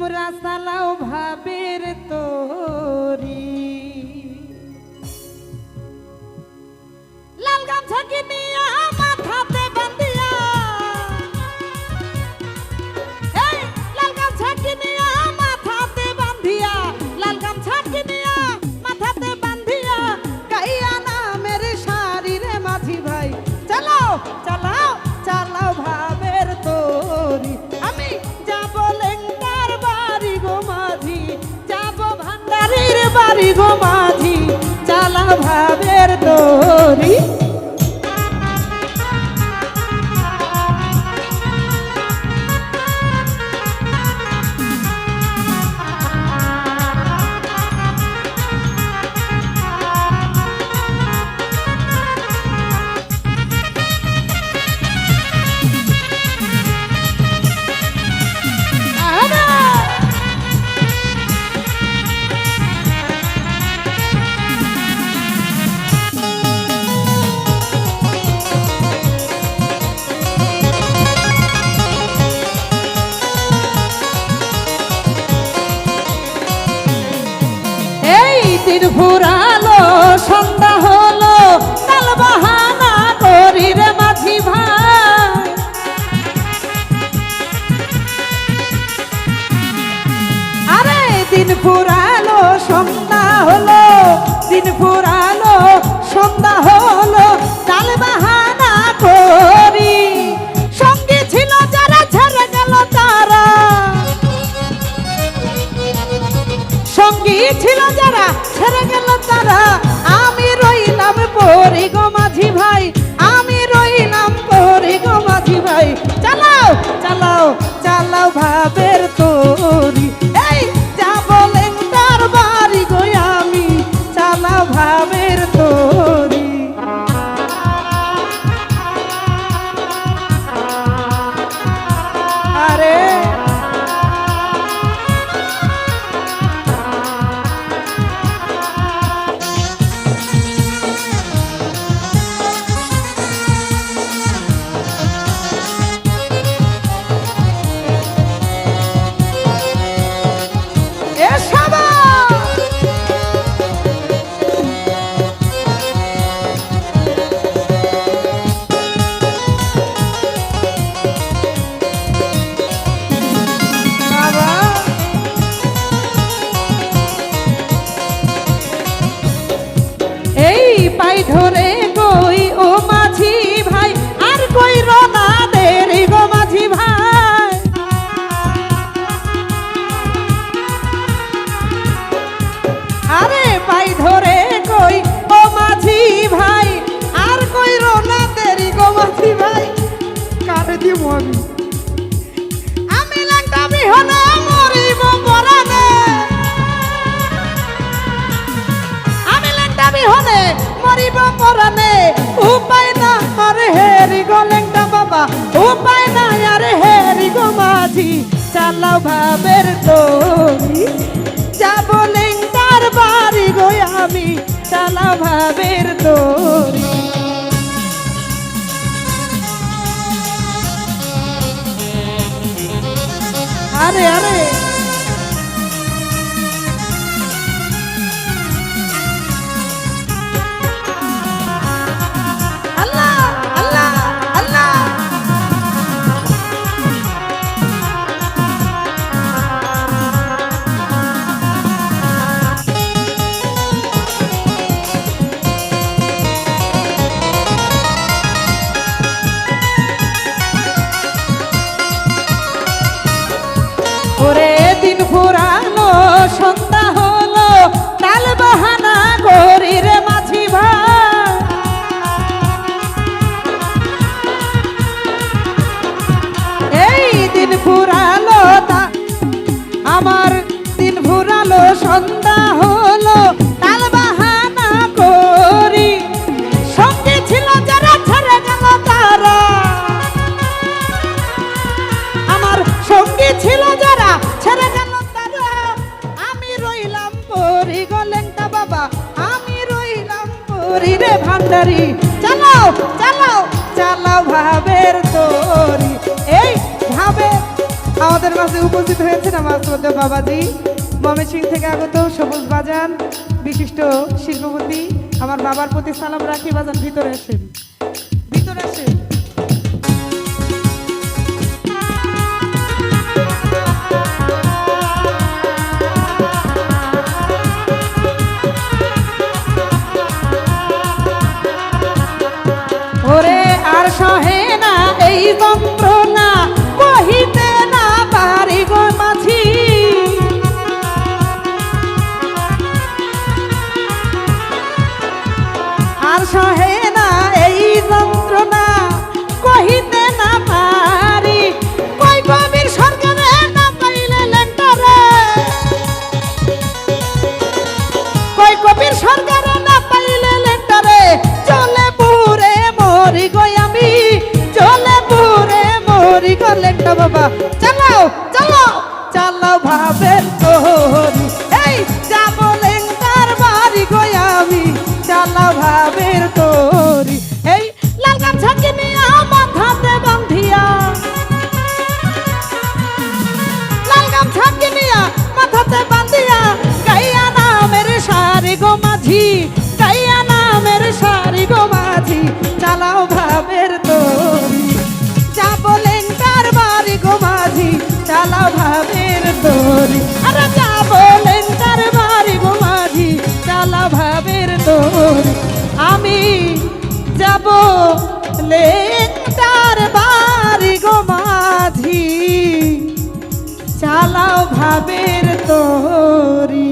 তোমরা চালাও ভাবের তোরি লাল গামছা কিনিয়া মাথাতে বান্ধিয়া এই লাল গামছা কিনিয়া মাথাতে বান্ধিয়া লাল গামছা কিনিয়া মাথাতে বান্ধিয়া গাইয়া নামের শাড়িরে মাঝি ভাই চালাও চালাও চালাও ভাবের তোরি আমি যাব লেঙ্গার বাড়ি গো মাঝি যাব ভান্ডারির বাড়ি গো মাঝি চালাও ভাবের তোরি দিন ফুরালো সন্ধ্যা হলো তাল বাহানা করি রে মাঝি ভাই আরে দিন ফুরালো সন্ধ্যা হলো দিন ফুরালো সন্ধ্যা হলো তাল বাহানা করি সঙ্গে ছিল যারা ছেড়ে গেল তারা সঙ্গী ছিল যারা ছেড়ে গেল তারা আমি রইলাম পরি গো মাঝি ভাই আমি রইলাম পরি গো মাঝি ভাই চালাও চালাও চালাও ভাবের তোরি এই যাব লেঙ্গার বাড়ি গো আমি চালাও ভাবের তোরি আরে পাই ধরে কই ও মাঝি ভাই আর কই রনা দেরি গো মাঝি ভাই আরে পাই ধরে কই ও মাঝি ভাই আর কই রনা দেরি গো মাঝি ভাই কারে দিব আমি লাগতা বিহনা মরিব পরানে আমি লাগতা বিহনে মরিব পরানে উপায় না আরে হেরি গো লেঙ্গা বাবা উপায় না আরে হেরি গো মাঝি চালাও ভাবের তোরি যাব লেঙ্গার বাড়ি গো আমি চালাও ভাবের তোরি আরে আরে ওরে দিন ফুরালো সন্ধ্যা হলো তাল বাহানা করি রে মাঝি ভাই এই দিন ফুরালো আমার দিন ফুরালো সন্ধ্যা হলো তাল বাহানা করি সঙ্গে ছিল যারা ছেড়ে গেল তারা আমার সঙ্গে ছিল যারা ছেড়ে গেল তারা আমি রইলাম পরি গো লেঙ্গা বাবা আমি রইলাম পরি রে ভান্ডারি চালাও চালাও চালাও ভাবের তোরি এই ভাবে আমাদের মাঝে উপস্থিত হয়েছেন আমার শ্রদ্ধেয় বাবাজি ময়মনসিংহ থেকে আগত সবুজ বাজান বিশিষ্ট শিল্পপতি। আমার বাবার প্রতি সালাম রাখি। বাজান ভিতরে আসেন, ভিতরে আসেন। ওরে আর সহে না এই যন্ত্রণা কহিতে না পারি গো মাঝি। আর সহে না এই যন্ত্রণা কহিতে না পারি। কই কবির সরকারে না পাইলে লেন্টারে, কই কবির সরকারে না পাইলে লেন্টারে চলে পুরে মরি গো আমি, চলে পুরে মরি গো লেন্টা বাবা। চালাও চালাও চালাও ভাবের তোরি, এই যাব লেন্টার বাড়ি গো আমি, চালাও ভাবের তোরি। এই লাল গামছা কিনিয়া মাথাতে বান্ধিয়া, লাল গামছা কিনিয়া মাথাতে বান্ধিয়া গাইয়া নামের সারি গো মাঝি, গাইয়া নামের সারি গো মাঝি। চালাও ভাবের তোরি, যাব লেন্টার বাড়ি গো মাঝি, চালাও ভাবের তোরি। আরে যাব লেন্টার বাড়ি গো মাঝি, চালাও ভাবের তোরি। আমি যাব লেন্টার বাড়ি গো মাঝি, চালাও ভাবের তোরি।